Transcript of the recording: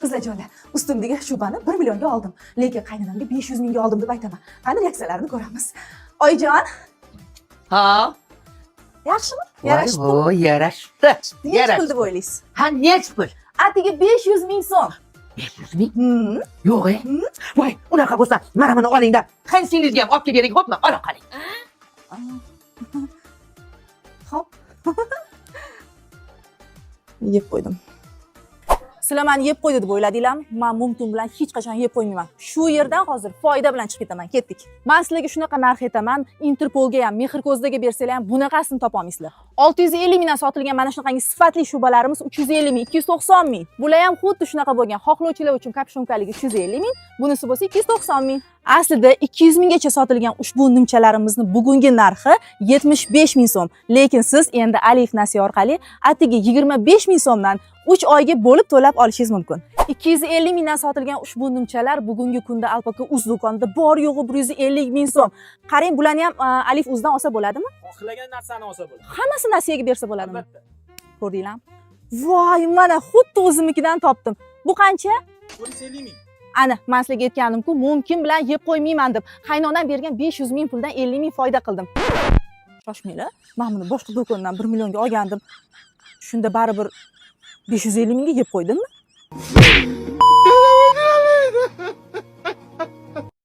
Qizlarjonlar, ustimdagi shubani 1 millionga oldim. Lekin qaynonamga 500 mingga oldim deb aytaman. Qani reaksiyalarini ko'ramiz. Oyijon, Ha? yaxshimi? Yarashibdi. Voy, yarashdi. Nech pul deb o'ylaysiz? Ha, nech pul? Atigi 500 ming so'm. 500 ming? Yo'q, Voy, unaqa bo'lsa, mana buni oling-da. Qansingizga ham olib kelganing xo'pmi? Ola qoling. Hop. Yeb qo'ydim. Sizlar meni yeb qo'ydi deb o'yladinglarmi? Men mumkin bilan hech qachon yeb qo'ymayman. Shu yerdan hozir foyda bilan chiqib ketaman. Ketdik. Men sizlarga shunaqa narx aytaman, Interpolga ham, Mehr ko'zdaga bersanglar ham bunaqasini topa olmaysizlar. 650 mingdan sotilgan mana shunaqangi sifatli shubalarimiz 350 ming, 290 ming. Bular ham xuddi shunaqa bo'lgan. Xohlovchilar uchun kapshonkaligi 350 ming, bunisi bo'lsa 290 ming. Aslida 200 minggacha sotilgan ushbu nimchalarimizni bugungi narxi 75 ming so'm. Lekin siz endi Alif Nasiya orqali atigi 25 ming so'mdan 3 oyga bo'lib to'lab olishingiz mumkin. 250 mingdan sotilgan ushbu nimchalar bugungi kunda Alpaka Uz do'konida bor yo'g'i 150 ming so'm. Qarang, bularni ham Alif Uzdan olsa bo'ladimi? Xohlagan narsani olsa bo'ladi. Hammasi Nasiyaga bersa bo'ladimi? Albatta. Ko'rdinglarmi? Voy, mana xuddi o'zimnikidan topdim. Bu qancha? 150 ming. Ana, men sizlarga aytgandim-ku, mumkin bilan yeb qo'ymayman deb. Qaynonam bergan 500 ming puldan 50 ming foyda qildim. Shoshmanglar. Men buni boshqa do'kondan 1 millionga olgandim. Shunda baribir 550 mingga yeb qo'ydimmi?